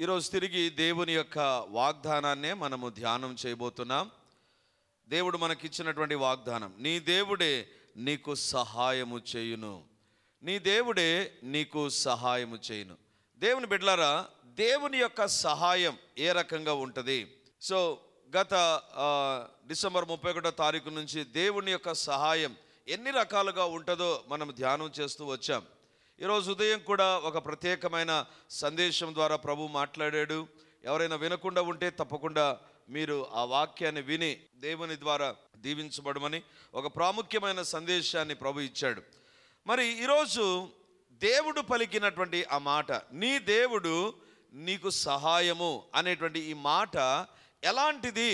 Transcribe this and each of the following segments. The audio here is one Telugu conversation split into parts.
ఈరోజు తిరిగి దేవుని యొక్క వాగ్దానాన్నే మనము ధ్యానం చేయబోతున్నాం. దేవుడు మనకిచ్చినటువంటి వాగ్దానం, నీ దేవుడే నీకు సహాయము చేయును, నీ దేవుడే నీకు సహాయము చేయును. దేవుని బిడ్డలారా, దేవుని యొక్క సహాయం ఏ రకంగా ఉంటుంది? సో గత డిసెంబర్ 31వ తారీఖు నుంచి దేవుని యొక్క సహాయం ఎన్ని రకాలుగా ఉంటుందో మనం ధ్యానం చేస్తూ వచ్చాం. ఈరోజు ఉదయం కూడా ఒక ప్రత్యేకమైన సందేశం ద్వారా ప్రభు మాట్లాడాడు. ఎవరైనా వినకుండా ఉంటే తప్పకుండా మీరు ఆ వాక్యాన్ని విని దేవుని ద్వారా దీవించబడమని ఒక ప్రాముఖ్యమైన సందేశాన్ని ప్రభు ఇచ్చాడు. మరి ఈరోజు దేవుడు పలికినటువంటి ఆ మాట, నీ దేవుడు నీకు సహాయము అనేటువంటి ఈ మాట ఎలాంటిది,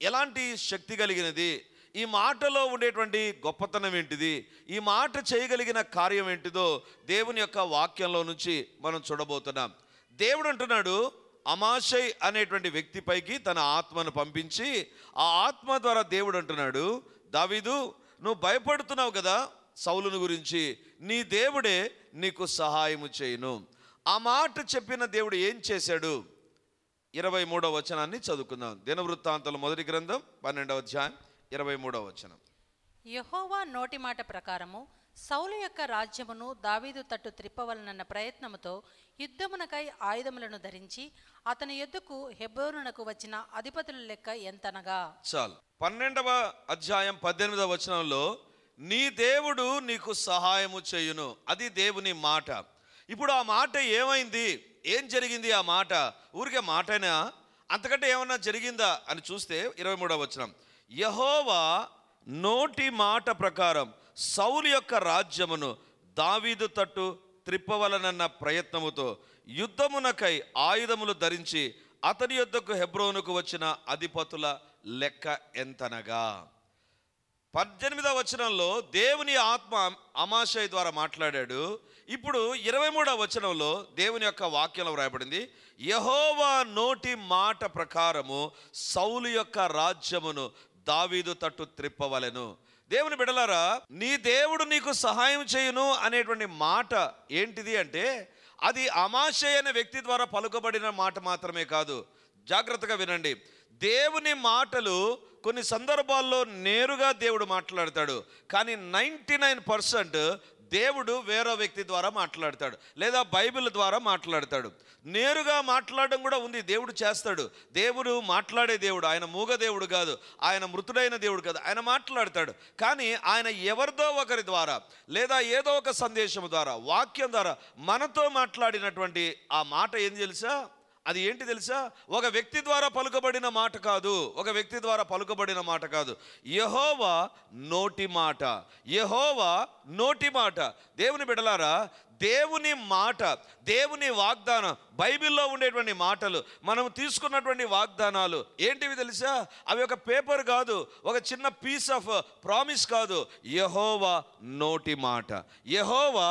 ఎలాంటి శక్తి కలిగినది, ఈ మాటలో ఉండేటువంటి గొప్పతనం ఏంటిది, ఈ మాట చేయగలిగిన కార్యం ఏంటిదో దేవుని యొక్క వాక్యంలో నుంచి మనం చూడబోతున్నాం. దేవుడు అంటున్నాడు, అమాషై అనేటువంటి వ్యక్తిపైకి తన ఆత్మను పంపించి, ఆ ఆత్మ ద్వారా దేవుడు అంటున్నాడు, దావీదు నువ్వు భయపడుతున్నావు కదా సౌలును గురించి, నీ దేవుడే నీకు సహాయము చేయును. ఆ మాట చెప్పిన దేవుడు ఏం చేశాడు? 23వ వచనాన్ని చదువుకుందాం. దినవృత్తాంతాల మొదటి గ్రంథం 12వ అధ్యాయం 23వ వచనం. యెహోవా నోటి మాట ప్రకారము సౌలు యొక్క రాజ్యమును దావీదు తట్టు త్రిప్పవలనన్న ప్రయత్నముతో యుద్ధమునకై ఆయుధములను ధరించి అతని యుద్ధకు హెబ్రోనునకు వచ్చిన అధిపతుల లెక్క ఎంతనగా. చాలు. 12వ అధ్యాయం 18వ వచనంలో నీ దేవుడు నీకు సహాయము చేయును, అది దేవుని మాట. ఇప్పుడు ఆ మాట ఏమైంది, ఏం జరిగింది? ఆ మాట ఊరికే మాటైనా, అంతకంటే ఏమన్నా జరిగిందా అని చూస్తే 23వ వచనం, యెహోవా నోటి మాట ప్రకారం సౌలు యొక్క రాజ్యమును దావీదు తట్టు త్రిప్పవలనన్న ప్రయత్నముతో యుద్ధమునకై ఆయుధములు ధరించి అతని యొద్దకు హెబ్రోనుకు వచ్చిన అధిపతుల లెక్క ఎంతనగా. 18వ వచనంలో దేవుని ఆత్మ అమాషై ద్వారా మాట్లాడాడు. ఇప్పుడు 23వ వచనంలో దేవుని యొక్క వాక్యంలో వ్రాయబడింది, యెహోవా నోటి మాట ప్రకారము సౌలు యొక్క రాజ్యమును దావీదు తట్టు త్రిప్పవలెను. దేవుని బిడ్డలారా, నీ దేవుడు నీకు సహాయం చేయును అనేటువంటి మాట ఏంటిది అంటే, అది అమాషై అనే వ్యక్తి ద్వారా పలుకబడిన మాట మాత్రమే కాదు. జాగ్రత్తగా వినండి. దేవుని మాటలు కొన్ని సందర్భాల్లో నేరుగా దేవుడు మాట్లాడతాడు, కానీ 99% దేవుడు వేరే వ్యక్తి ద్వారా మాట్లాడతాడు, లేదా బైబిల్ ద్వారా మాట్లాడతాడు. నేరుగా మాట్లాడడం కూడా ఉంది, దేవుడు చేస్తాడు. దేవుడు మాట్లాడే దేవుడు, ఆయన మూగ దేవుడు కాదు, ఆయన మృతుడైన దేవుడు కాదు, ఆయన మాట్లాడతాడు. కానీ ఆయన ఎవరిదో ఒకరి ద్వారా, లేదా ఏదో ఒక సందేశం ద్వారా, వాక్యం ద్వారా మనతో మాట్లాడినటువంటి ఆ మాట ఏం తెలుసా? అది ఏంటి తెలుసా? ఒక వ్యక్తి ద్వారా పలుకబడిన మాట కాదు, ఒక వ్యక్తి ద్వారా పలుకబడిన మాట కాదు. యెహోవా నోటి మాట, యెహోవా నోటి మాట. దేవుని బిడ్డలారా, దేవుని మాట, దేవుని వాగ్దానం, బైబిల్లో ఉండేటువంటి మాటలు, మనం తీసుకున్నటువంటి వాగ్దానాలు ఏంటివి తెలుసా? అవి ఒక పేపర్ కాదు, ఒక చిన్న పీస్ ఆఫ్ ప్రామిస్ కాదు. యెహోవా నోటి మాట, యెహోవా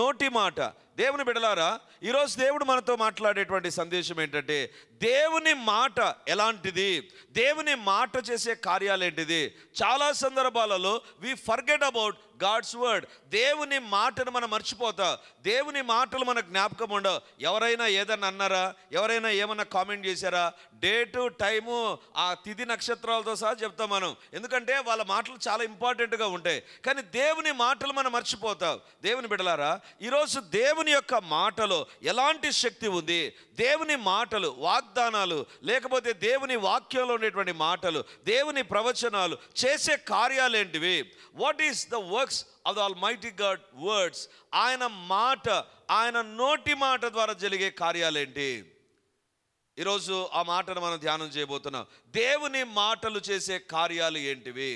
నోటి మాట. దేవుని బిడ్డలారా, ఈరోజు దేవుడు మనతో మాట్లాడేటువంటి సందేశం ఏంటంటే, దేవుని మాట ఎలాంటిది, దేవుని మాట చేసే కార్యాలు ఏంటిది. చాలా సందర్భాలలో we forget about God's word. దేవుని మాటను మనం మర్చిపోతా, దేవుని మాటలు మన జ్ఞాపకం ఉండవు. ఎవరైనా ఏదన్నా అన్నారా, ఎవరైనా ఏమన్నా కామెంట్ చేశారా, డేటు టైము ఆ తిథి నక్షత్రాలతో సహా చెప్తాం మనం, ఎందుకంటే వాళ్ళ మాటలు చాలా ఇంపార్టెంట్గా ఉంటాయి. కానీ దేవుని మాటలు మనం మర్చిపోతాం. దేవుని బిడ్డలారా, ఈరోజు దేవుని యొక్క మాటలో ఎలాంటి శక్తి ఉంది, దేవుని మాటలు, వాగ్దానాలు, లేకపోతే దేవుని వాక్యంలో ఉండేటువంటి మాటలు, దేవుని ప్రవచనాలు చేసే కార్యాలు ఏంటివి? What is the works of the almighty God words? ఆయన మాట, ఆయన నోటి మాట ద్వారా జరిగే కార్యాలేంటి? ఈరోజు ఆ మాటను మనం ధ్యానం చేయబోతున్నాం. దేవుని మాటలు చేసే కార్యాలు ఏంటివి?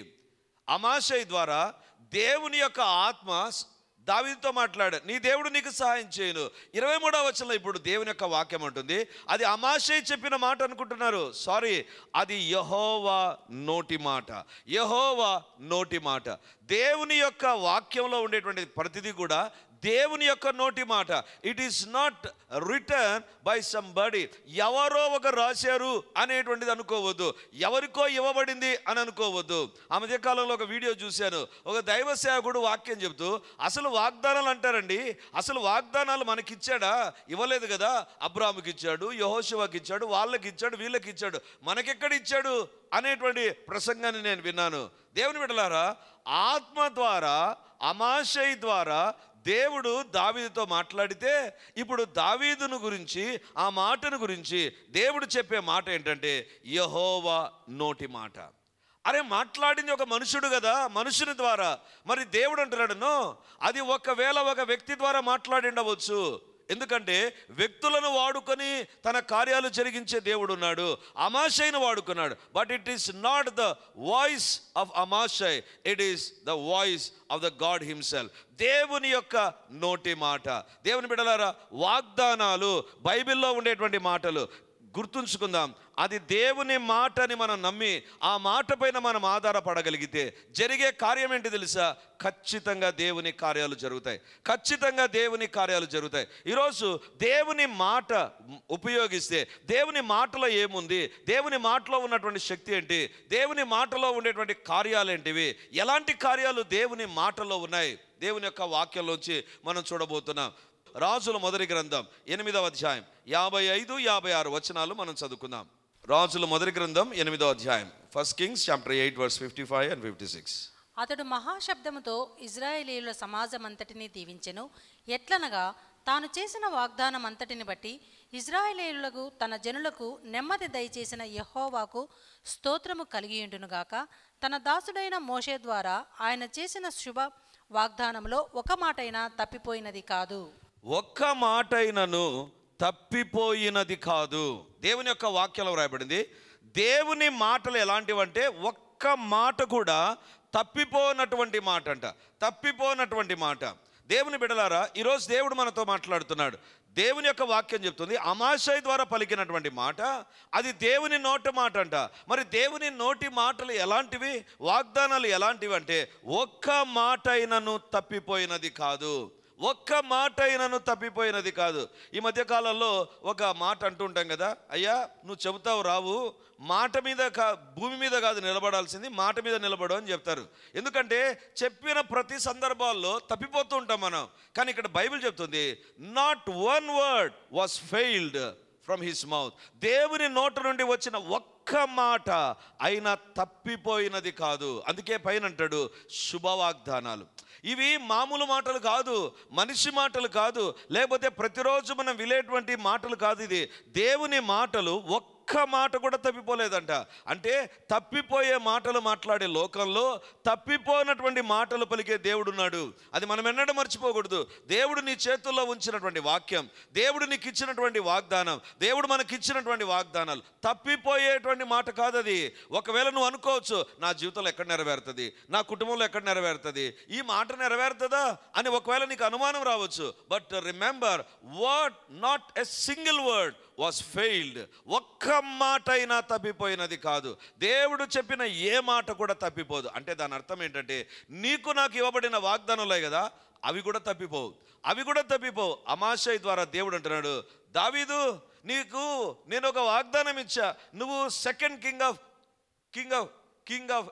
అమాషై ద్వారా దేవుని యొక్క ఆత్మ దావీదుతో మాట్లాడాడు, నీ దేవుడు నీకు సహాయం చేయను. 23వ వచనంలో ఇప్పుడు దేవుని యొక్క వాక్యం ఉంటుంది, అది అమాషై చెప్పిన మాట అనుకుంటున్నారు. సారీ, అది యెహోవా నోటి మాట, యెహోవా నోటి మాట. దేవుని యొక్క వాక్యంలో ఉండేటువంటి ప్రతిదీ కూడా దేవుని యొక్క నోటి మాట. It is not written by somebody. ఎవరో ఒక రాశారు అనేటువంటిది అనుకోవద్దు, ఎవరికో ఇవ్వబడింది అని అనుకోవద్దు. ఆ మధ్యకాలంలో ఒక వీడియో చూశాను. ఒక దైవ సేవకుడు వాక్యం చెబుతూ, అసలు వాగ్దానాలు అంటారండి, అసలు వాగ్దానాలు మనకిచ్చాడా? ఇవ్వలేదు కదా. అబ్రాహాముకి ఇచ్చాడు, యెహోషువకి ఇచ్చాడు, వాళ్ళకి ఇచ్చాడు, వీళ్ళకి ఇచ్చాడు, మనకెక్కడ ఇచ్చాడు అనేటువంటి ప్రసంగాన్ని నేను విన్నాను. దేవుని బిడ్డలారా, ఆత్మ ద్వారా అమాషై ద్వారా దేవుడు దావీదుతో మాట్లాడితే, ఇప్పుడు దావీదును గురించి, ఆ మాటను గురించి దేవుడు చెప్పే మాట ఏంటంటే యెహోవా నోటి మాట. అరే, మాట్లాడింది ఒక మనుషుడు కదా, మనుషుని ద్వారా. మరి దేవుడు అంటున్నాడు, అది ఒకవేళ ఒక వ్యక్తి ద్వారా మాట్లాడిండవచ్చు. ఎందుకంటే వ్యక్తులను వాడుకొని తన కార్యాలు జరిగించే దేవుడు ఉన్నాడు. అమాషైను వాడుకున్నాడు. But it is not the voice of Amasai, it is the voice of the god himself. దేవుని యొక్క నోటి మాట. దేవుని బిడ్డలారా, వాగ్దానాలు బైబిల్లో ఉండేటువంటి మాటలు గుర్తుంచుకుందాం. అది దేవుని మాట అని మనం నమ్మి ఆ మాట పైన మనం ఆధారపడగలిగితే జరిగే కార్యం ఏంటి తెలుసా? ఖచ్చితంగా దేవుని కార్యాలు జరుగుతాయి. ఖచ్చితంగా దేవుని కార్యాలు జరుగుతాయి. ఈరోజు దేవుని మాట ఉపయోగిస్తే దేవుని మాటలో ఏముంది, దేవుని మాటలో ఉన్నటువంటి శక్తి ఏంటి, దేవుని మాటలో ఉండేటువంటి కార్యాలు ఏంటివి, ఎలాంటి కార్యాలు దేవుని మాటలో ఉన్నాయి, దేవుని యొక్క వాక్యంలోంచి మనం చూడబోతున్నాం. రాజుల మొదటి గ్రంథం 8వ అధ్యాయం 55, 56 వచనాలు మనం చదువుకుందాం. రాజుల మొదటి గ్రంథం 8వ అధ్యాయం, 1 Kings chapter 8 verse 55 and 56. అతడు మహాశబ్దముతో ఇజ్రాయేలీయుల సమాజం అంతటిని దీవించెను. ఎట్లనగా, తాను చేసిన వాగ్దానం అంతటిని బట్టి ఇజ్రాయేలీయులకు తన జనులకు నెమ్మది దయచేసిన యెహోవాకు స్తోత్రము కలిగియుండునుగాక. తన దాసుడైన మోషే ద్వారా ఆయన చేసిన శుభ వాగ్దానంలో ఒక మాటైనా తప్పిపోయినది కాదు. ఒక్క మాటైనను తప్పిపోయినది కాదు. దేవుని యొక్క వాక్యంలో రాయబడింది. దేవుని మాటలు ఎలాంటివంటే ఒక్క మాట కూడా తప్పిపోనటువంటి మాట అంట. తప్పిపోనటువంటి మాట. దేవుని బిడ్డలారా, ఈరోజు దేవుడు మనతో మాట్లాడుతున్నాడు. దేవుని యొక్క వాక్యం చెప్తుంది, అమాషై ద్వారా పలికినటువంటి మాట అది దేవుని నోటి మాట అంట. మరి దేవుని నోటి మాటలు ఎలాంటివి, వాగ్దానాలు ఎలాంటివి అంటే ఒక్క మాట అయినను తప్పిపోయినది కాదు. ఒక్క మాట అయినను తప్పిపోయినది కాదు. ఈ మధ్యకాలంలో ఒక మాట అంటుంటాం కదా, అయ్యా నువ్వు చెబుతావు రావు, మాట మీద భూమి మీద కాదు నిలబడాల్సింది, మాట మీద నిలబడు అని చెప్తారు. ఎందుకంటే చెప్పిన ప్రతి సందర్భాల్లో తప్పిపోతూ ఉంటాం మనం. కానీ ఇక్కడ బైబిల్ చెప్తుంది, not one word was failed from his mouth. దేవుని నోట నుండి వచ్చిన ఒక్క మాట అయినా తప్పిపోయినది కాదు. అందుకే పైన అంటాడు శుభవాగ్దానాలు. ఇవి మామూలు మాటలు కాదు, మనిషి మాటలు కాదు, లేకపోతే ప్రతిరోజు మనం వినేటువంటి మాటలు కాదు. ఇది దేవుని మాటలు. ఒక్క మాట కూడా తప్పిపోలేదంట. అంటే తప్పిపోయే మాటలు మాట్లాడే లోకంలో తప్పిపోయినటువంటి మాటలు పలికే దేవుడు ఉన్నాడు. అది మనం ఎన్నడూ మర్చిపోకూడదు. దేవుడు నీ చేతుల్లో ఉంచినటువంటి వాక్యం, దేవుడు నీకు ఇచ్చినటువంటి వాగ్దానం, దేవుడు మనకి ఇచ్చినటువంటి వాగ్దానాలు తప్పిపోయేటువంటి మాట కాదు అది. ఒకవేళ నువ్వు అనుకోవచ్చు, నా జీవితంలో ఎక్కడ నెరవేరుతుంది, నా కుటుంబంలో ఎక్కడ నెరవేరుతుంది, ఈ మాట నెరవేరుతుందా అని ఒకవేళ నీకు అనుమానం రావచ్చు. But remember, word not a single word was failed. ఒక్క మాట అయినా తప్పిపోయినది కాదు. దేవుడు చెప్పిన ఏ మాట కూడా తప్పిపోదు. అంటే దాని అర్థం ఏంటంటే, నీకు నాకు ఇవ్వబడిన వాగ్దానాలే కదా, అవి కూడా తప్పిపోవు, అవి కూడా తప్పిపోవు. అమాషై ద్వారా దేవుడు అంటున్నాడు, దావీదు నీకు నేను ఒక వాగ్దానం ఇచ్చా, నువ్వు second king of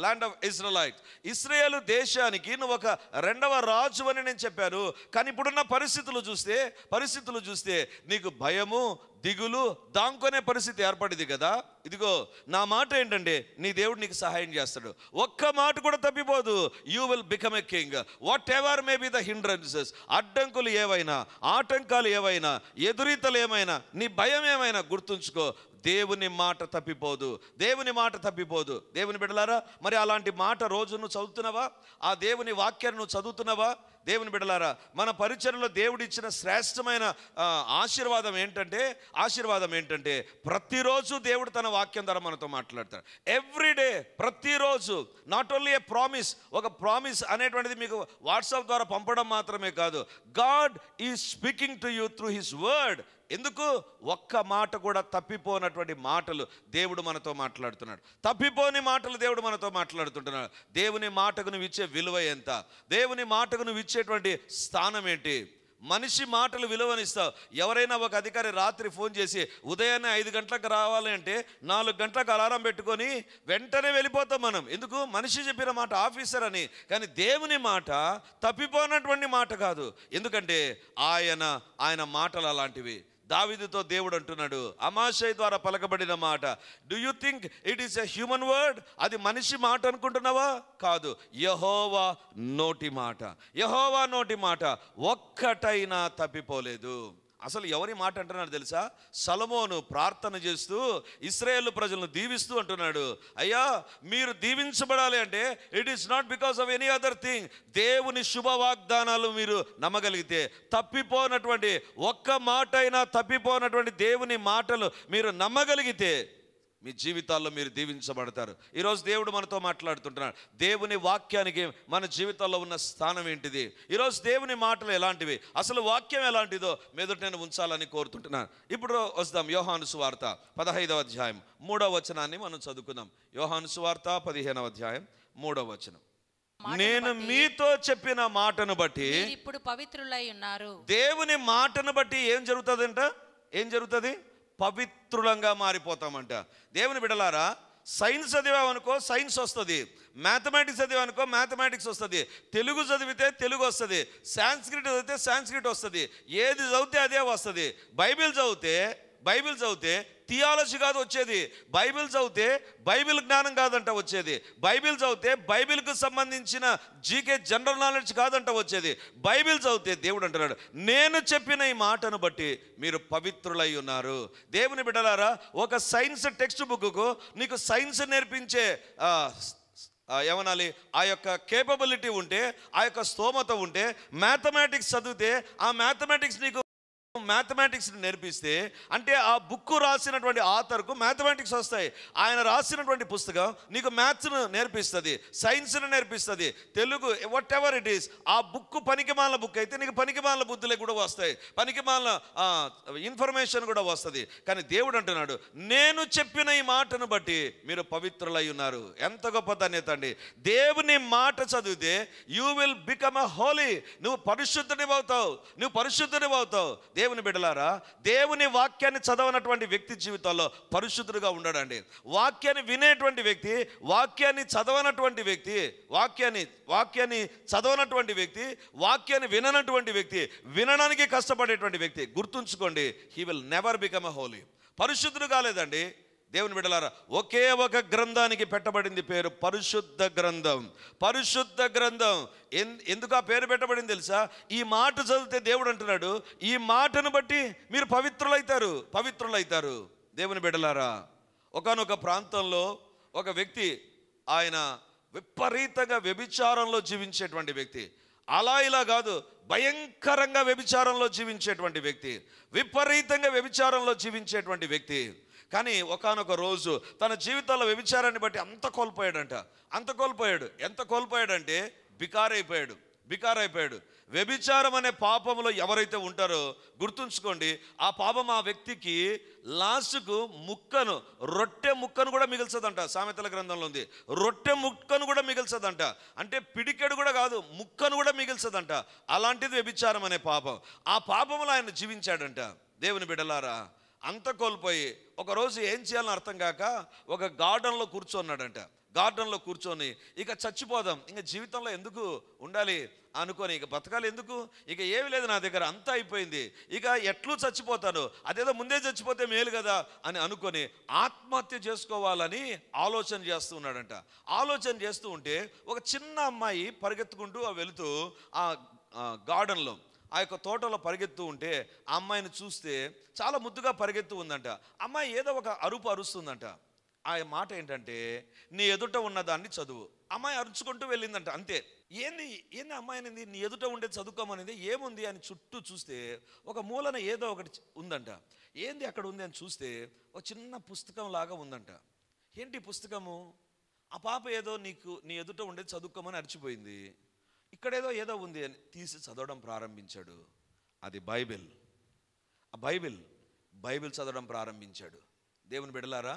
land of Israelite, ఇశ్రాయేలు దేశానికి నువ్వు ఒక రెండవ రాజు అని నేను చెప్పాను. కానీ ఇప్పుడున్న పరిస్థితులు చూస్తే నీకు భయము, దిగులు, దాంకొనే పరిస్థితి ఏర్పడింది కదా. ఇదిగో నా మాట ఏంటంటే, నీ దేవుడు నీకు సహాయం చేస్తాడు. ఒక్క మాట కూడా తప్పిపోదు. You will become a king. Whatever may be the hindrances, అడ్డంకులు ఏవైనా, ఆటంకాలు ఏవైనా, ఎదురీతలు ఏమైనా, నీ భయం ఏమైనా, గుర్తుంచుకో, దేవుని మాట తప్పిపోదు. దేవుని మాట తప్పిపోదు. దేవుని బిడ్డలారా, మరి అలాంటి మాట రోజు నువ్వు చదువుతున్నావా? ఆ దేవుని వాక్యాన్ని నువ్వు చదువుతున్నావా? దేవుని బిడ్డలారా, మన పరిచర్యలో దేవుడు ఇచ్చిన శ్రేష్టమైన ఆశీర్వాదం ఏంటంటే ప్రతిరోజు దేవుడు తన వాక్యం ద్వారా మనతో మాట్లాడతాడు. ఎవ్రీడే, ప్రతిరోజు. నాట్ ఓన్లీ ఏ ప్రామిస్, ఒక ప్రామిస్ అనేటువంటిది మీకు వాట్సాప్ ద్వారా పంపడం మాత్రమే కాదు. God is speaking to you through his word ఎందుకు? ఒక్క మాట కూడా తప్పిపోనటువంటి మాటలు దేవుడు మనతో మాట్లాడుతున్నాడు. తప్పిపోని మాటలు దేవుడు మనతో మాట్లాడుతుంటున్నాడు. దేవుని మాటకు నువ్వు ఇచ్చే విలువ ఎంత? దేవుని మాటకు నువ్వు ఇచ్చేటువంటి స్థానం ఏంటి? మనిషి మాటలు విలువనిస్తావు. ఎవరైనా ఒక అధికారి రాత్రి ఫోన్ చేసి ఉదయాన్నే 5 గంటలకు రావాలి అంటే 4 గంటలకు అలారం పెట్టుకొని వెంటనే వెళ్ళిపోతాం మనం. ఎందుకు? మనిషి చెప్పిన మాట, ఆఫీసర్ అని. కానీ దేవుని మాట తప్పిపోయినటువంటి మాట కాదు. ఎందుకంటే ఆయన మాటలు అలాంటివి. దావీదుతో దేవుడు అంటున్నాడు, అమాషై ద్వారా పలకబడిన మాట. Do you think it is a human word? అది మనిషి మాట అనుకుంటున్నావా? కాదు, యెహోవా నోటి మాట. యెహోవా నోటి మాట ఒక్కటైనా తప్పిపోలేదు. అసలు ఎవరి మాట అంటున్నాడు తెలుసా? సొలొమోను ప్రార్థన చేస్తూ ఇశ్రాయేలు ప్రజలను దీవిస్తూ అంటున్నాడు, అయ్యా మీరు దీవించబడాలి అంటే it is not because of any other thing. దేవుని శుభ వాగ్దానాలు మీరు నమ్మగలిగితే, తప్పిపోనటువంటి ఒక్క మాట అయినా తప్పిపోనటువంటి దేవుని మాటలు మీరు నమ్మగలిగితే మీ జీవితాల్లో మీరు దీవించబడతారు. ఈరోజు దేవుడు మనతో మాట్లాడుతుంటున్నాడు. దేవుని వాక్యానికి మన జీవితాల్లో ఉన్న స్థానం ఏంటిది? ఈరోజు దేవుని మాటలు ఎలాంటివి? అసలు వాక్యం ఎలాంటిదో మీదట నేను ఉంచాలని కోరుతుంటున్నాను. ఇప్పుడు వస్తాం యోహాను సువార్త 15వ అధ్యాయం 3వ వచనాన్ని మనం చదువుకుందాం. యోహాను సువార్త 15వ అధ్యాయం 3వ వచనం. నేను మీతో చెప్పిన మాటను బట్టి ఇప్పుడు పవిత్రులై ఉన్నారు. దేవుని మాటను బట్టి ఏం జరుగుతుందంట? ఏం జరుగుతుంది? పవిత్రులంగా మారిపోతామంట. దేవుని బిడ్డలారా, సైన్స్ చదివామనుకో సైన్స్ వస్తుంది, మ్యాథమెటిక్స్ చదివామనుకో మ్యాథమెటిక్స్ వస్తుంది, తెలుగు చదివితే తెలుగు వస్తుంది, సాంస్క్రిట్ చదివితే సాంస్క్రిట్ వస్తుంది, ఏది చదివితే అదే వస్తుంది. బైబిల్ చదివితే థియాలజీ కాదు వచ్చేది. బైబిల్ చదివితే బైబిల్ జ్ఞానం కాదంట వచ్చేది. బైబిల్ చదివితే బైబిల్కు సంబంధించిన జీకే జనరల్ నాలెడ్జ్ కాదంట వచ్చేది. బైబిల్ చదివితే దేవుడు అంటున్నాడు, నేను చెప్పిన ఈ మాటను బట్టి మీరు పవిత్రులై ఉన్నారు. దేవుని బిడ్డలారా, ఒక సైన్స్ టెక్స్ట్ బుక్కు నీకు సైన్స్ నేర్పించే ఏమనాలి, ఆ యొక్క కేపబిలిటీ ఉంటే, ఆ యొక్క స్తోమత ఉంటే, మ్యాథమెటిక్స్ చదివితే ఆ మ్యాథమెటిక్స్ నీకు మ్యాథమెటిక్స్ని నేర్పిస్తే, అంటే ఆ బుక్ రాసినటువంటి ఆథర్కు మ్యాథమెటిక్స్ వస్తాయి. ఆయన రాసినటువంటి పుస్తకం నీకు మ్యాథ్స్ను నేర్పిస్తుంది, సైన్స్ను నేర్పిస్తుంది, Telugu, what ever it is. ఆ బుక్ పనికిమాలిన బుక్ అయితే నీకు పనికిమాలిన బుద్ధులే కూడా వస్తాయి, పనికిమాలిన ఇన్ఫర్మేషన్ కూడా వస్తుంది. కానీ దేవుడు అంటున్నాడు, నేను చెప్పిన ఈ మాటను బట్టి మీరు పవిత్రులై ఉన్నారు. ఎంత గొప్ప ధన్యత అండి! దేవుని మాట చదివితే you will become a holy. నువ్వు పరిశుద్ధుని అవుతావు. దేవుని బిడ్డలారా, దేవుని వాక్యాన్ని చదవనటువంటి వ్యక్తి జీవితాల్లో పరిశుద్ధుడుగా ఉండడండి. వాక్యాన్ని వినేటువంటి వ్యక్తి, వాక్యాన్ని చదవనటువంటి వ్యక్తి, వాక్యాన్ని చదవనటువంటి వ్యక్తి, వాక్యాన్ని విననటువంటి వ్యక్తి, వినడానికి కష్టపడేటువంటి వ్యక్తి, గుర్తుంచుకోండి, he will never become a holy. పరిశుద్ధుడు కాలేదండి. దేవుని బిడ్డలారా, ఒకే ఒక గ్రంథానికి పెట్టబడింది పేరు పరిశుద్ధ గ్రంథం. పరిశుద్ధ గ్రంథం ఎందుకు ఆ పేరు పెట్టబడింది తెలుసా? ఈ మాట చదివితే దేవుడు అంటున్నాడు, ఈ మాటను బట్టి మీరు పవిత్రులైతారు. దేవుని బిడ్డలారా, ఒకానొక ప్రాంతంలో ఒక వ్యక్తి, ఆయన విపరీతంగా వ్యభిచారంలో జీవించేటువంటి వ్యక్తి. అలా ఇలా కాదు, భయంకరంగా వ్యభిచారంలో జీవించేటువంటి వ్యక్తి, విపరీతంగా వ్యభిచారంలో జీవించేటువంటి వ్యక్తి. కానీ ఒకానొక రోజు తన జీవితంలో వ్యభిచారాన్ని బట్టి అంత కోల్పోయాడు. ఎంత కోల్పోయాడంటే బికారైపోయాడు. వ్యభిచారం అనే పాపంలో ఎవరైతే ఉంటారో గుర్తుంచుకోండి, ఆ పాపం ఆ వ్యక్తికి లాస్ట్కు రొట్టె ముక్కను కూడా మిగిల్చదంట. సామెతల గ్రంథంలో ఉంది, రొట్టె ముక్కను కూడా మిగిల్చదంట. అంటే పిడికెడు కూడా కాదు, ముక్కను కూడా మిగిల్చదంట. అలాంటిది వ్యభిచారం అనే పాపం. ఆ పాపంలో ఆయన జీవించాడంట. దేవుని బిడ్డలారా, అంత కోల్పోయి ఒకరోజు ఏం చేయాలని అర్థం కాక ఒక గార్డెన్లో కూర్చొని ఇక చచ్చిపోదాం, ఇంకా జీవితంలో ఎందుకు ఉండాలి అనుకొని, ఇక బతకాలి ఎందుకు, ఇక ఏమి లేదు నా దగ్గర, అంతా అయిపోయింది, ఇక ఎట్లు చచ్చిపోతాను, అదేదో ముందే చచ్చిపోతే మేలు కదా అని అనుకొని ఆత్మహత్య చేసుకోవాలని ఆలోచన చేస్తూ ఉన్నాడంట. ఆలోచన చేస్తూ ఉంటే ఒక చిన్న అమ్మాయి పరిగెత్తుకుంటూ వెళుతూ ఆ గార్డెన్లో, ఆ యొక్క తోటలో పరిగెత్తూ ఉంటే ఆ అమ్మాయిని చూస్తే చాలా ముద్దుగా పరిగెత్తూ ఉందంట. అమ్మాయి ఏదో ఒక అరుస్తుందంట. ఆ మాట ఏంటంటే, నీ ఎదుట ఉన్నదాన్ని చదువు. అమ్మాయి అరుచుకుంటూ వెళ్ళిందంట. అంతే. ఏంది అమ్మాయినింది, నీ ఎదుట ఉండే చదువుకోమనేది, ఏముంది అని చుట్టూ చూస్తే ఒక మూలన ఏదో ఒకటి ఉందంట. ఏంది అక్కడ ఉంది అని చూస్తే ఒక చిన్న పుస్తకం లాగా ఉందంట. ఏంటి పుస్తకము? ఆ పాప ఏదో నీ ఎదుట ఉండే చదువుకోమని అరిచిపోయింది. ఇక్కడేదో ఉంది అని తీసి చదవడం ప్రారంభించాడు. అది బైబిల్. ఆ బైబిల్ బైబిల్ చదవడం ప్రారంభించాడు. దేవుని బిడ్డలారా,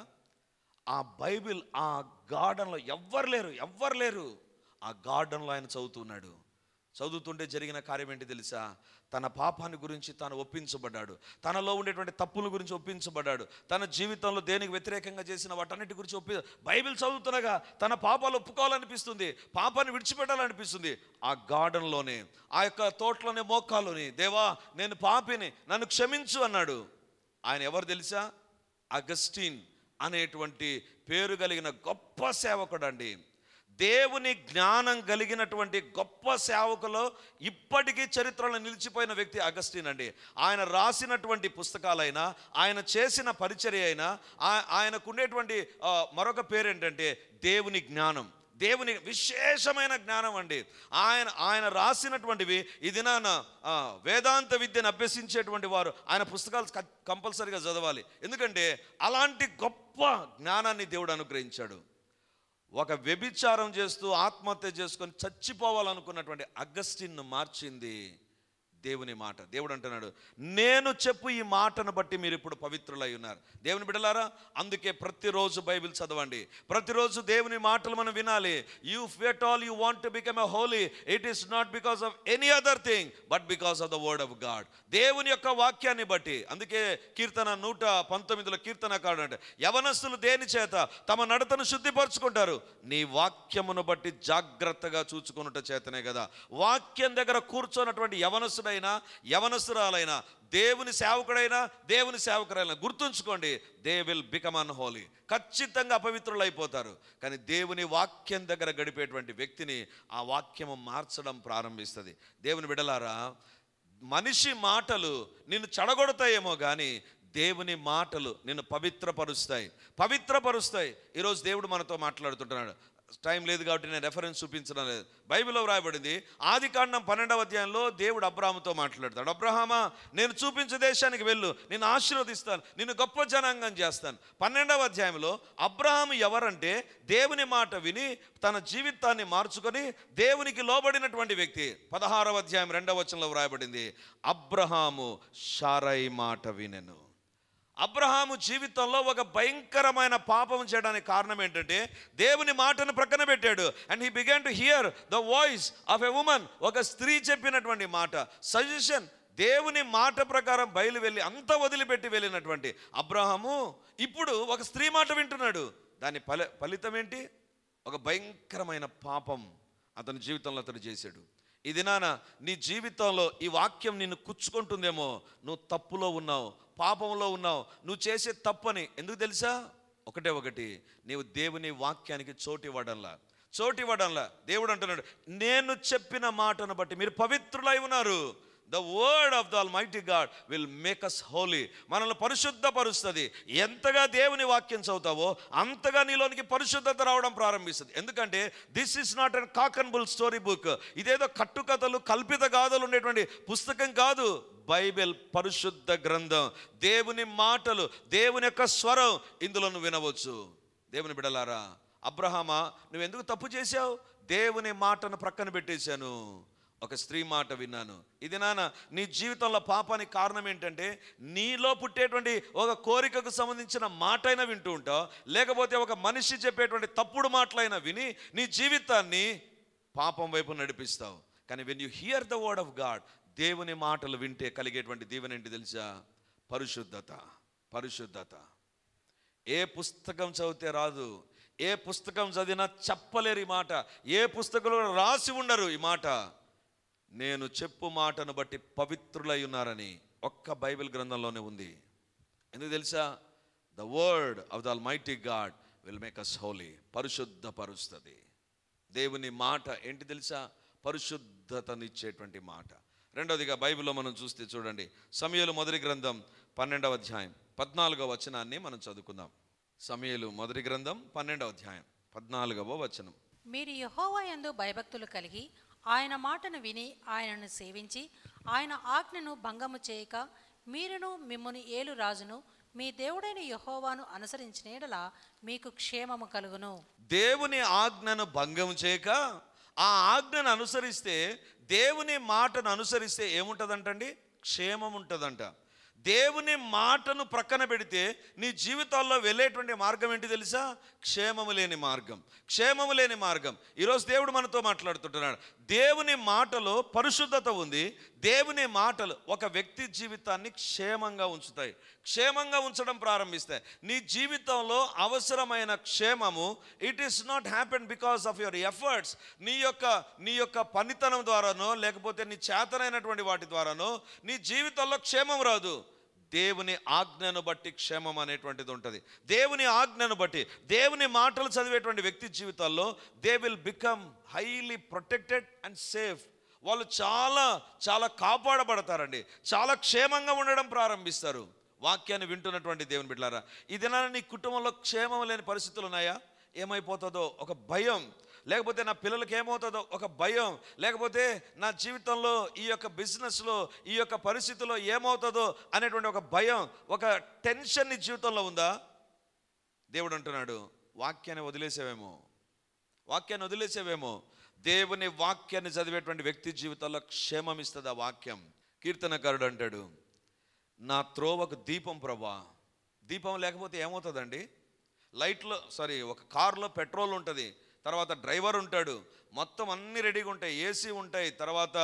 ఆ బైబిల్ ఆ గార్డెన్లో ఎవ్వరు లేరు. ఆ గార్డెన్లో ఆయన చదువుతున్నాడు. చదువుతుంటే జరిగిన కార్యం ఏంటి తెలుసా? తన పాపాన్ని గురించి తాను ఒప్పించబడ్డాడు. తనలో ఉండేటువంటి తప్పుల గురించి ఒప్పించబడ్డాడు. తన జీవితంలో దేనికి వ్యతిరేకంగా చేసిన వాటన్నిటి గురించి బైబిల్ చదువుతుండగా తన పాపాలు ఒప్పుకోవాలనిపిస్తుంది, పాపాన్ని విడిచిపెట్టాలనిపిస్తుంది. ఆ గార్డెన్లోనే, ఆ యొక్క తోటలోనే, మోకాల్లోని, దేవా నేను పాపిని, నన్ను క్షమించు అన్నాడు. ఆయన ఎవరు తెలుసా? అగస్టిన్ అనేటువంటి పేరు కలిగిన గొప్ప సేవకుడు అండి. దేవుని జ్ఞానం కలిగినటువంటి గొప్ప సేవకులో ఇప్పటికీ చరిత్రలో నిలిచిపోయిన వ్యక్తి అగస్టిన్ అండి. ఆయన రాసినటువంటి పుస్తకాలైనా, ఆయన చేసిన పరిచర్య అయినా, ఆయనకుండేటువంటి మరొక పేరు ఏంటంటే దేవుని జ్ఞానం, దేవుని విశేషమైన జ్ఞానం అండి. ఆయన రాసినటువంటివి ఈ దినాన వేదాంత విద్యను అభ్యసించేటువంటి వారు ఆయన పుస్తకాలు కంపల్సరీగా చదవాలి. ఎందుకంటే అలాంటి గొప్ప జ్ఞానాన్ని దేవుడు అనుగ్రహించాడు. ఒక వ్యభిచారం చేస్తూ ఆత్మహత్య చేసుకొని చచ్చిపోవాలనుకున్నటువంటి అగస్టిన్ను మార్చింది దేవుని మాట. దేవుడు అంటున్నాడు, నేను చెప్పు ఈ మాటను బట్టి మీరు ఇప్పుడు పవిత్రులై ఉన్నారు. దేవుని బిడ్డలారా, అందుకే ప్రతిరోజు బైబిల్ చదవండి, ప్రతిరోజు దేవుని మాటలు మనం వినాలి. If at all you want to become a holy, it is not because of any other thing but because of the word of God. దేవుని యొక్క వాక్యాన్ని బట్టి. అందుకే కీర్తన 119 కీర్తనకారుడు అంటే, యవనస్తులు దేని చేత తమ నడతను శుద్ధిపరచుకుంటారు? నీ వాక్యమును బట్టి జాగ్రత్తగా చూచుకొనుట చేతనే కదా. వాక్యం దగ్గర కూర్చోనటువంటి యవనస్తురాలైనా, దేవుని సేవకుడైనా, దేవుని సేవకురైనా గుర్తుంచుకోండి, దే విల్ బికమ్ అన్హోలీ. ఖచ్చితంగా అపవిత్రులు అయిపోతారు. కానీ దేవుని వాక్యం దగ్గర గడిపేటువంటి వ్యక్తిని ఆ వాక్యము మార్చడం ప్రారంభిస్తుంది. దేవుని బిడ్డలారా, మనిషి మాటలు నిన్ను చెడగొడతాయేమో కానీ దేవుని మాటలు నిన్ను పవిత్రపరుస్తాయి. ఈరోజు దేవుడు మనతో మాట్లాడుతుంటున్నాడు. టైం లేదు కాబట్టి నేను రెఫరెన్స్ చూపించడం లేదు. బైబిల్లో వ్రాయబడింది, ఆదికాండం 12వ అధ్యాయంలో దేవుడు అబ్రహాముతో మాట్లాడతాడు. అబ్రహామా, నేను చూపించే దేశానికి వెళ్ళు, నేను ఆశీర్వదిస్తాను, నిన్ను గొప్ప జనాంగం చేస్తాను. 12వ అధ్యాయంలో అబ్రహాము ఎవరంటే దేవుని మాట విని తన జీవితాన్ని మార్చుకొని దేవునికి లోబడినటువంటి వ్యక్తి. 16వ అధ్యాయం 2వ వచనంలో వ్రాయబడింది, అబ్రహాము శారై మాట వినెను. అబ్రహాము జీవితంలో ఒక భయంకరమైన పాపం చేయడానికి కారణం ఏంటంటే దేవుని మాటను ప్రక్కన పెట్టాడు. And he began to hear the voice of a woman. ఒక స్త్రీ చెప్పినటువంటి మాట, సజెషన్, దేవుని మాట ప్రకారం బయలు వెళ్ళి అంత వదిలిపెట్టి వెళ్ళినటువంటి అబ్రహాము ఇప్పుడు ఒక స్త్రీ మాట వింటున్నాడు. దాని ఫలితం ఏంటి? ఒక భయంకరమైన పాపం అతని జీవితంలో అతను చేశాడు. ఈ దినాన నీ జీవితంలో ఈ వాక్యం నిన్ను కుచ్చుకుంటుందేమో. నువ్వు తప్పులో ఉన్నావు, పాపంలో ఉన్నావు. నువ్వు చేసే తప్పని ఎందుకు తెలుసా? ఒకటి, నీవు దేవుని వాక్యానికి చోటివ్వడంలా. దేవుడు అంటున్నాడు, నేను చెప్పిన మాటను బట్టి మీరు పవిత్రులై ఉన్నారు. The word of the Almighty God will make us holy. మనల్ని పరిశుద్ధపరుస్తుంది. ఎంతగా దేవుని వాక్యం చదువుతావో అంతగా నీలోనికి పరిశుద్ధత రావడం ప్రారంభిస్తుంది. ఎందుకంటే this is not an cock and bull story book. ఇదేదో కట్టుకథలు, కల్పిత గాథలు ఉండేటువంటి పుస్తకం కాదు. బైబిల్ పరిశుద్ధ గ్రంథం, దేవుని మాటలు, దేవుని యొక్క స్వరం ఇందులో నువ్వు వినవచ్చు. దేవుని బిడ్డలారా, అబ్రహామా, నువ్వెందుకు తప్పు చేశావు? దేవుని మాటను ప్రక్కన పెట్టేశాను, ఒక స్త్రీ మాట విన్నాను. ఇది నీ జీవితంలో పాపానికి కారణం ఏంటంటే నీలో పుట్టేటువంటి ఒక కోరికకు సంబంధించిన మాట అయినా వింటూ ఉంటావు, లేకపోతే ఒక మనిషి చెప్పేటువంటి తప్పుడు మాటలైనా విని నీ జీవితాన్ని పాపం వైపు నడిపిస్తావు. కానీ when you here the word of God, దేవుని మాటలు వింటే కలిగేటువంటి దీవెన ఏంటి తెలుసా? పరిశుద్ధత. ఏ పుస్తకం చదివితే రాదు, ఏ పుస్తకం చదివినా చెప్పలేరు ఈ మాట, ఏ పుస్తకంలో రాసి ఉండరు ఈ మాట. నేను చెప్పు మాటను బట్టి పవిత్రులై ఉన్నారని ఒక్క బైబిల్ గ్రంథంలోనే ఉంది. ఎందుకు తెలుసా? The word of the almighty God will make us holy. పరిశుద్ధపరుస్తుంది. దేవుని మాట ఏంటి తెలుసా? పరిశుద్ధతనిచ్చేటువంటి మాట. రెండవదిగా బైబిల్లో మనం చూస్తే చూడండి, సమూయేలు మొదటి గ్రంథం 12వ అధ్యాయం 14వ వచనాన్ని మనం చదువుకుందాం. సమూయేలు మొదటి గ్రంథం 12వ అధ్యాయం 14వ వచనం. మీరు యెహోవా యందు భయభక్తులు కలిగి ఆయన మాటను విని ఆయనను సేవించి ఆయన ఆజ్ఞను భంగము చేయక మీరును మిమ్మును ఏలు రాజును మీ దేవుడైన యెహోవాను అనుసరించిన యెడల మీకు క్షేమము కలుగును. దేవుని ఆజ్ఞను భంగం చేయక ఆ ఆజ్ఞను అనుసరిస్తే, దేవుని మాటను అనుసరిస్తే ఏముంటుందంటండి? క్షేమం ఉంటుందంట. దేవుని మాటను ప్రక్కన పెడితే నీ జీవితాల్లో వెళ్ళేటువంటి మార్గం ఏంటి తెలుసా? క్షేమము లేని మార్గం, క్షేమము లేని మార్గం. ఈరోజు దేవుడు మనతో మాట్లాడుతుంటున్నాడు. దేవుని మాటలో పరిశుద్ధత ఉంది. దేవుని మాటలు ఒక వ్యక్తి జీవితాన్ని క్షేమంగా ఉంచుతాయి, క్షేమంగా ఉంచడం ప్రారంభిస్తాయి. నీ జీవితంలో అవసరమైన క్షేమము it is not happen because of your efforts. నీ యొక్క పనితనం ద్వారానో లేకపోతే నీ చేతనైనటువంటి వాటి ద్వారానో నీ జీవితంలో క్షేమం రాదు. దేవుని ఆజ్ఞను బట్టి క్షేమం అనేటువంటిది ఉంటుంది. దేవుని ఆజ్ఞను బట్టి, దేవుని మాటలు చదివేటువంటి వ్యక్తి జీవితాల్లో they will become highly protected and safe. వాళ్ళు చాలా చాలా కాపాడబడతారండి, చాలా క్షేమంగా ఉండడం ప్రారంభిస్తారు. వాక్యాన్ని వింటున్నటువంటి దేవుని బిడ్డలారా, ఈ దినాన నీ కుటుంబంలో క్షేమం లేని పరిస్థితులు ఉన్నాయా? ఏమైపోతుందో ఒక భయం, లేకపోతే నా పిల్లలకి ఏమవుతుందో ఒక భయం, లేకపోతే నా జీవితంలో ఈ యొక్క బిజినెస్లో ఈ యొక్క పరిస్థితిలో ఏమవుతుందో అనేటువంటి ఒక భయం, ఒక టెన్షన్ నీ జీవితంలో ఉందా? దేవుడు అంటున్నాడు, వాక్యాన్ని వదిలేసేవేమో, వాక్యాన్ని వదిలేసేవేమో. దేవుని వాక్యాన్ని చదివేటువంటి వ్యక్తి జీవితాల్లో క్షేమం ఇస్తుంది ఆ వాక్యం. కీర్తనకారుడు అంటాడు, నా త్రోవకు దీపం ప్రభా. దీపం లేకపోతే ఏమవుతుందండి? ఒక కారులో పెట్రోల్ ఉంటుంది, తర్వాత డ్రైవర్ ఉంటాడు, మొత్తం అన్నీ రెడీగా ఉంటాయి, ఏసీ ఉంటాయి, తర్వాత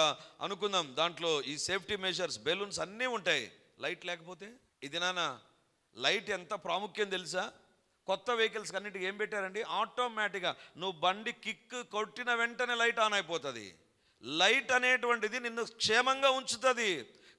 అనుకుందాం దాంట్లో ఈ సేఫ్టీ మెజర్స్, బెలూన్స్ అన్నీ ఉంటాయి. లైట్ లేకపోతే? ఇది లైట్ ఎంత ప్రాముఖ్యం తెలుసా? కొత్త వెహికల్స్ అన్నిటికీ ఏం పెట్టారండి? ఆటోమేటిక్గా నువ్వు బండి కిక్ కొట్టిన వెంటనే లైట్ ఆన్ అయిపోతుంది. లైట్ అనేటువంటిది నిన్ను క్షేమంగా ఉంచుతుంది,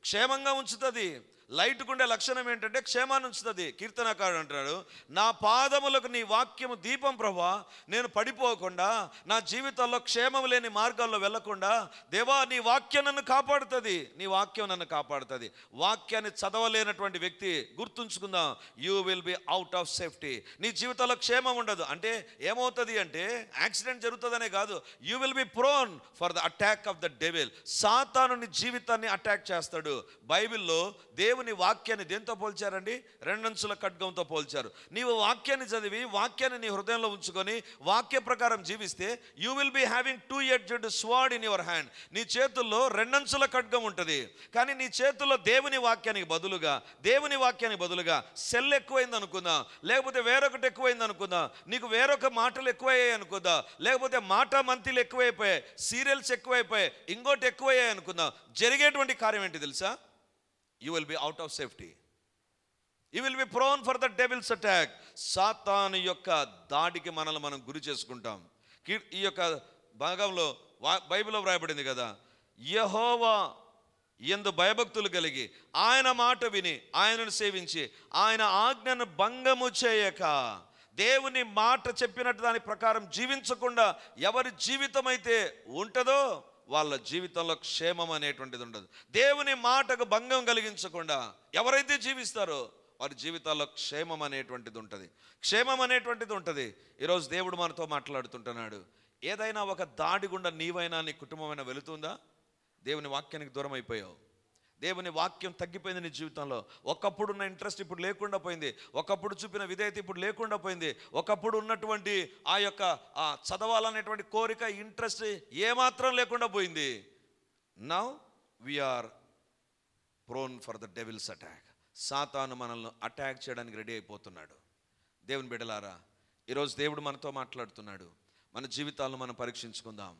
క్షేమంగా ఉంచుతుంది. లైట్కు ఉండే లక్షణం ఏంటంటే క్షేమాన్ని ఉంచుతుంది. కీర్తనకారుడు అంటాడు, నా పాదములకు నీ వాక్యము దీపం ప్రభా. నేను పడిపోకుండా, నా జీవితంలో క్షేమం లేని మార్గాల్లో వెళ్లకుండా దేవా నీ వాక్యం నన్ను కాపాడుతుంది, నీ వాక్యం నన్ను కాపాడుతుంది. వాక్యాన్ని చదవలేనటువంటి వ్యక్తి గుర్తుంచుకుందాం, you will be out of safety. నీ జీవితంలో క్షేమం ఉండదు. అంటే ఏమవుతుంది అంటే యాక్సిడెంట్ జరుగుతుందనే కాదు, you will B prone for the attack of the devil. సాతాను నీ జీవితాన్ని అటాక్ చేస్తాడు. బైబిల్లో దేవుని వాక్యాన్ని దేంతో పోల్చారండి? రెండంచుల ఖడ్గంతో పోల్చారు. నీవు వాక్యాన్ని చదివి వాక్యాన్ని నీ హృదయంలో ఉంచుకొని వాక్య ప్రకారం జీవిస్తే you will be having 2-edged sword in your hand. నీ చేతుల్లో రెండంచుల ఖడ్గం ఉంటుంది. కానీ నీ చేతుల్లో దేవుని వాక్యానికి బదులుగా సెల్ ఎక్కువైంది అనుకుందాం, లేకపోతే వేరొకటి ఎక్కువైంది అనుకుందాం, నీకు వేరొక మాటలు ఎక్కువయ్యాయి అనుకుందాం, లేకపోతే మాట మంతిలు ఎక్కువైపోయాయి, సీరియల్స్ ఎక్కువైపోయాయి, ఇంకోటి ఎక్కువయ్యాయి అనుకుందాం. జరిగేటువంటి కార్యం ఏంటి తెలుసా? You will be out of safety. You will be prone for the devil's attack. సాతాను యొక్క దాడికి మనల్ని మనం గురి చేసుకుంటాం. ఈ యొక్క భాగంలో బైబిల్లో వ్రాయబడింది కదా, యెహోవా యందు భయభక్తులు కలిగి ఆయన మాట విని ఆయనను సేవించి ఆయన ఆజ్ఞను భంగము చేయక, దేవుని మాట చెప్పినట్టు దాని ప్రకారం జీవించకుండా ఎవరి జీవితం అయితే ఉంటుందో వాళ్ళ జీవితంలో క్షేమం అనేటువంటిది ఉండదు. దేవుని మాటకు భంగం కలిగించకుండా ఎవరైతే జీవిస్తారో వారి జీవితాల్లో క్షేమం అనేటువంటిది ఉంటుంది, క్షేమం అనేటువంటిది ఉంటుంది. ఈరోజు దేవుడు మనతో మాట్లాడుతుంటున్నాడు. ఏదైనా ఒక దాడి గుండా నీవైనా నీ కుటుంబమైనా వెళుతుందా? దేవుని వాక్యానికి దూరం అయిపోయావు, దేవుని వాక్యం తగ్గిపోయింది నీ జీవితంలో. ఒకప్పుడు ఉన్న ఇంట్రెస్ట్ ఇప్పుడు లేకుండా పోయింది, ఒకప్పుడు చూపిన విధేయత ఇప్పుడు లేకుండా పోయింది, ఒకప్పుడు ఉన్నటువంటి ఆ యొక్క చదవాలనేటువంటి కోరిక, ఇంట్రెస్ట్ ఏమాత్రం లేకుండా పోయింది. Now we're prone for the devil's attack. సాతాను మనల్ని అటాక్ చేయడానికి రెడీ అయిపోతున్నాడు. దేవుని బిడ్డలారా, ఈరోజు దేవుడు మనతో మాట్లాడుతున్నాడు. మన జీవితాలను మనం పరీక్షించుకుందాం.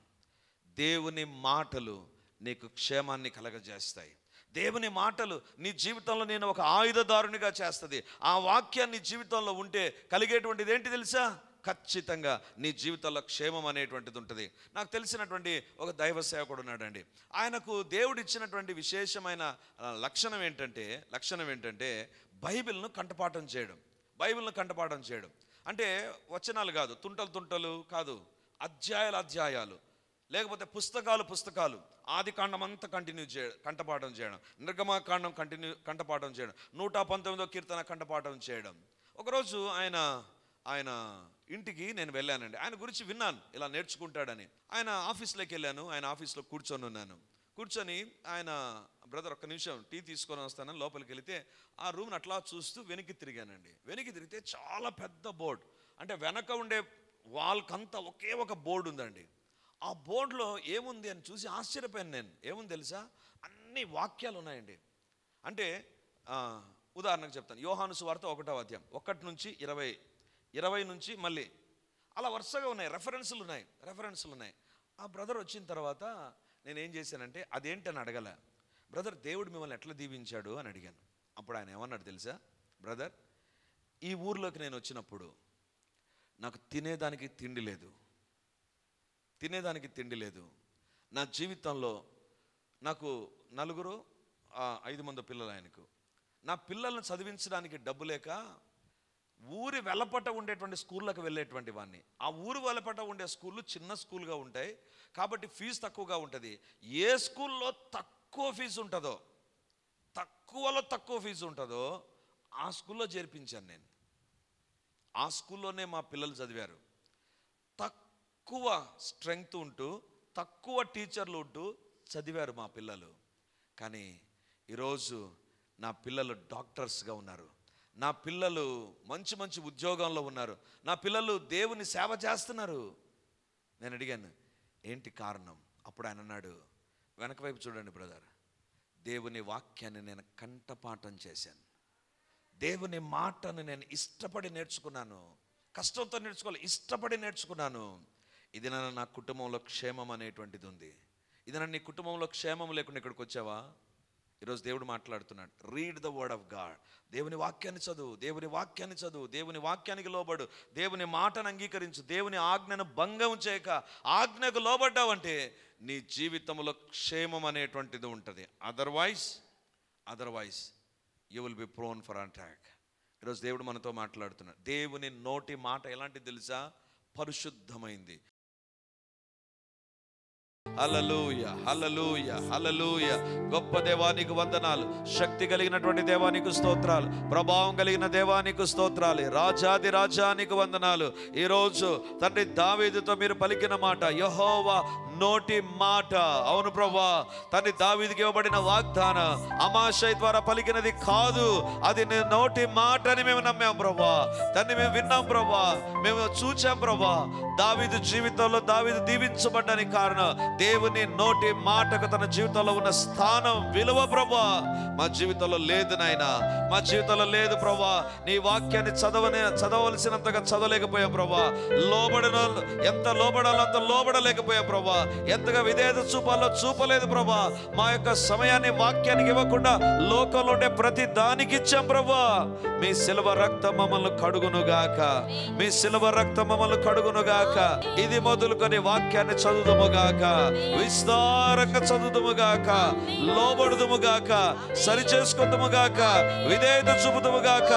దేవుని మాటలు నీకు క్షేమాన్ని కలగజేస్తాయి. దేవుని మాటలు నీ జీవితంలో నేను ఒక ఆయుధదారునిగా చేస్తుంది. ఆ వాక్యాన్ని జీవితంలో ఉంటే కలిగేటువంటిది ఏంటి తెలుసా? ఖచ్చితంగా నీ జీవితంలో క్షేమం అనేటువంటిది ఉంటుంది. నాకు తెలిసినటువంటి ఒక దైవ సేవకుడు ఉన్నాడండి. ఆయనకు దేవుడు ఇచ్చినటువంటి విశేషమైన లక్షణం ఏంటంటే బైబిల్ను కంఠపాఠం చేయడం. అంటే వచనాలు కాదు, తుంటలు కాదు, అధ్యాయాలు, లేకపోతే పుస్తకాలు, ఆది కాండం అంతా కంఠపాఠం చేయడం, నిర్గమకాండం కంఠపాఠం చేయడం, 119వ కీర్తన కంఠపాఠం చేయడం. ఒకరోజు ఆయన ఇంటికి నేను వెళ్ళానండి. ఆయన గురించి విన్నాను, ఇలా నేర్చుకుంటాడని. ఆయన ఆఫీస్లోకి వెళ్ళాను. ఆయన ఆఫీస్లో కూర్చొని ఆయన బ్రదర్ ఒక్క నిమిషం టీ తీసుకొని వస్తానని లోపలికి వెళితే ఆ రూమ్ని అట్లా చూస్తూ వెనక్కి తిరిగానండి. వెనక్కి తిరిగితే చాలా పెద్ద బోర్డు, అంటే వెనక ఉండే వాల్కంతా ఒకే ఒక బోర్డు ఉందండి. ఆ బోర్డులో ఏముంది అని చూసి ఆశ్చర్యపోయాను నేను. ఏముంది తెలుసా? అన్ని వాక్యాలు ఉన్నాయండి. అంటే ఉదాహరణకు చెప్తాను. యోహాను సువార్త 1వ అధ్యాయం 1 నుంచి 20 నుంచి మళ్ళీ అలా వరుసగా ఉన్నాయి, రెఫరెన్సులు ఉన్నాయి. ఆ బ్రదర్ వచ్చిన తర్వాత నేనేం చేశానంటే అదేంటని అడగల, బ్రదర్ దేవుడు మిమ్మల్ని ఎట్లా దీవించాడు అని అడిగాను. అప్పుడు ఆయన ఏమన్నాడు తెలుసా, బ్రదర్ ఈ ఊర్లోకి నేను వచ్చినప్పుడు నాకు తినేదానికి తిండి లేదు. నా జీవితంలో నాకు 5 మంది పిల్లలు ఆయనకు. నా పిల్లల్ని చదివించడానికి డబ్బు లేక ఊరి వెలపట ఉండేటువంటి స్కూళ్ళకి వెళ్ళేటువంటి వాడిని. ఆ ఊరు వెలపట ఉండే స్కూళ్ళు చిన్న స్కూల్గా ఉంటాయి కాబట్టి ఫీజు తక్కువగా ఉంటుంది. ఏ స్కూల్లో తక్కువ ఫీజు ఉంటుందో ఆ స్కూల్లో చేర్పించాను నేను. ఆ స్కూల్లోనే మా పిల్లలు చదివారు. తక్కువ స్ట్రెంగ్త్ ఉంటూ తక్కువ టీచర్లు ఉంటూ చదివారు మా పిల్లలు. కానీ ఈరోజు నా పిల్లలు డాక్టర్స్గా ఉన్నారు, నా పిల్లలు మంచి మంచి ఉద్యోగంలో ఉన్నారు, నా పిల్లలు దేవుని సేవ చేస్తున్నారు. నేను అడిగాను ఏంటి కారణం? అప్పుడు ఆయన అన్నాడు, వెనక వైపు చూడండి బ్రదర్, దేవుని వాక్యాన్ని నేను కంఠపాఠం చేశాను, దేవుని మాటను నేను ఇష్టపడి నేర్చుకున్నాను, కష్టంతో నేర్చుకోవాలి, ఇష్టపడి నేర్చుకున్నాను. ఇది నా కుటుంబంలో క్షేమం అనేటువంటిది ఉంది. ఇది నీ కుటుంబంలో క్షేమం లేకుండా ఇక్కడికి వచ్చావా? ఈరోజు దేవుడు మాట్లాడుతున్నాడు, read the word of God. దేవుని వాక్యాన్ని చదువు, దేవుని వాక్యానికి లోబడు, దేవుని మాటను అంగీకరించు, దేవుని ఆజ్ఞను భంగం చేయక ఆజ్ఞకు లోబడ్డావంటే నీ జీవితంలో క్షేమం అనేటువంటిది ఉంటుంది. Otherwise you will B prone for attack. ఈరోజు దేవుడు మనతో మాట్లాడుతున్నాడు. దేవుని నోటి మాట ఎలాంటిది తెలుసా? పరిశుద్ధమైంది. హల్లెలూయా, హల్లెలూయా, హల్లెలూయా. గొప్ప దేవానికి వందనాలు, శక్తి కలిగినటువంటి దేవానికి స్తోత్రాలు, ప్రభావం కలిగిన దేవానికి స్తోత్రాలు, రాజాది రాజానికి వందనాలు. ఈరోజు తండ్రి దావీదుతో మీరు పలికిన మాట యెహోవా నోటి మాట. అవును ప్రభువా, తండ్రి దావీదుకి ఇవ్వబడిన వాగ్దాన అమాషై ద్వారా పలికినది కాదు, అది నీ నోటి మాట అని మేము నమ్మాం ప్రభువా. దాన్ని మేము విన్నాం ప్రభువా, మేము చూచాం ప్రభువా. దావీదు జీవితంలో దావీదు దీవించబడ్డానికి కారణం దేవుని నోటి మాటకు తన జీవితంలో ఉన్న స్థానం, విలువ ప్రభువా. మా జీవితంలో లేదు నాయనా, మా జీవితంలో లేదు ప్రభువా. నీ వాక్యాన్ని చదవలసినంతగా చదవలేకపోయాం ప్రభువా. ఎంత లోబడాలో అంత లోబడలేకపోయాం ప్రభువా. ఎంతగా విధేయత చూపాలో చూపలేదు ప్రభువా. మా యొక్క సమయాన్ని వాక్యానికి ఇవ్వకుండా లోకంలో ఉండే ప్రతి దానికి ఇచ్చాం ప్రభువా. మీ శిలువ రక్తం మమ్మల్ని కడుగునుగాక, మీ శిలువ రక్తం మమ్మల్ని కడుగునుగాక. ఇది మొదలుకొని వాక్యాన్ని చదువుదుముగాక, విస్తారంగా చదువుదుముగాక, లోబడుదుముగాక, సరి చేసుకుందుముగాక, విధేయత చూపుదుముగాక,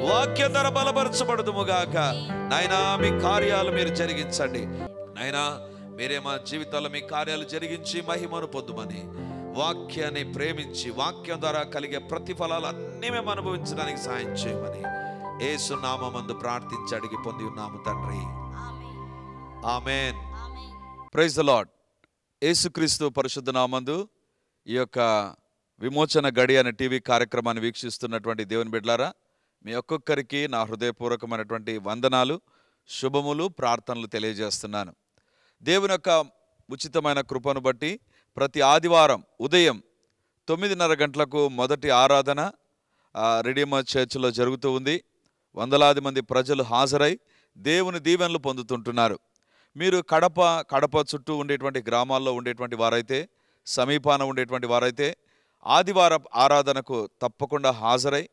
వాక్యం ద్వారా బలపరచబడుదుముగాక. నాయనా మీ కార్యాలు మీరు జరిగించండి నాయనా. మీరే మా జీవితాల్లో మీ కార్యాలు జరిగించి మహిమను పొందుమని, వాక్యాన్ని ప్రేమించి వాక్యం ద్వారా కలిగే ప్రతిఫలాలు అన్నీ మేము అనుభవించడానికి సాయం చేయమని యేసు నామమందు ప్రార్థించి అడిగి పొంది ఉన్నాము తండ్రి, ఆమేన్. Praise the lord. యేసుక్రీస్తు పరిశుద్ధ నామందు ఈ యొక్క విమోచన గడి అనే టీవీ కార్యక్రమాన్ని వీక్షిస్తున్నటువంటి దేవుని బిడ్డలారా, మీ ఒక్కొక్కరికి నా హృదయపూర్వకమైనటువంటి వందనాలు, శుభములు, ప్రార్థనలు తెలియజేస్తున్నాను. దేవుని యొక్క ఉచితమైన కృపను బట్టి ప్రతి ఆదివారం ఉదయం 9:30 గంటలకు మొదటి ఆరాధన రెడీమర్ చర్చ్లో జరుగుతూ ఉంది. వందలాది మంది ప్రజలు హాజరై దేవుని దీవెనలు పొందుతుంటున్నారు. మీరు కడప చుట్టూ ఉండేటువంటి గ్రామాల్లో ఉండేటువంటి వారైతే, సమీపాన ఉండేటువంటి వారైతే ఆదివారం ఆరాధనకు తప్పకుండా హాజరై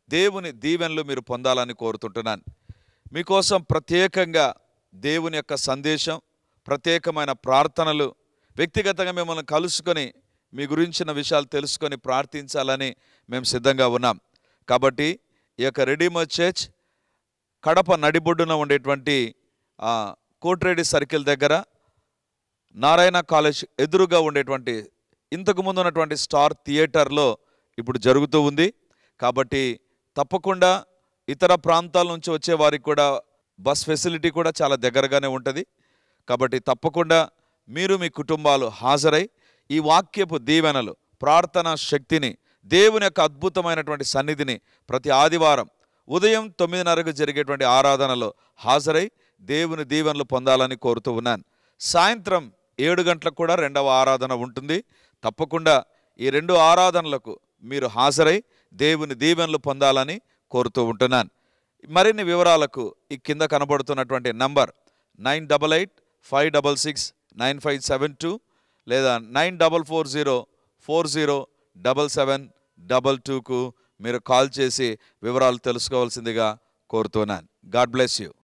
దేవుని దీవెనలు మీరు పొందాలని కోరుతుంటున్నాను. మీకోసం ప్రత్యేకంగా దేవుని యొక్క సందేశం, ప్రత్యేకమైన ప్రార్థనలు, వ్యక్తిగతంగా మిమ్మల్ని కలుసుకొని మీ గురించిన విషయాలు తెలుసుకొని ప్రార్థించాలని మేము సిద్ధంగా ఉన్నాం. కాబట్టి ఈ యొక్క రెడీమర్ చర్చ్ కడప నడిబొడ్డున ఉండేటువంటి కోట్రేడి సర్కిల్ దగ్గర నారాయణ కాలేజ్ ఎదురుగా ఉండేటువంటి ఇంతకుముందు ఉన్నటువంటి స్టార్ థియేటర్లో ఇప్పుడు జరుగుతూ ఉంది. కాబట్టి తప్పకుండా ఇతర ప్రాంతాల నుంచి వచ్చే వారికి కూడా బస్ ఫెసిలిటీ కూడా చాలా దగ్గరగానే ఉంటుంది. కాబట్టి తప్పకుండా మీరు మీ కుటుంబాలు హాజరై ఈ వాక్యపు దీవెనలు, ప్రార్థనా శక్తిని, దేవుని యొక్క అద్భుతమైనటువంటి సన్నిధిని ప్రతి ఆదివారం ఉదయం 9:30కు జరిగేటువంటి ఆరాధనలో హాజరై దేవుని దీవెనలు పొందాలని కోరుతూ ఉన్నాను. సాయంత్రం 7 గంటలకు కూడా 2వ ఆరాధన ఉంటుంది. తప్పకుండా ఈ 2 ఆరాధనలకు మీరు హాజరై దేవుని దీవెనలు పొందాలని కోరుతూ ఉంటున్నాను. మరిన్ని వివరాలకు ఈ కింద కనబడుతున్నటువంటి నంబర్ 9855669572 లేదా 9440407722కు మీరు కాల్ చేసి వివరాలు తెలుసుకోవాల్సిందిగా కోరుతున్నాను. God bless you.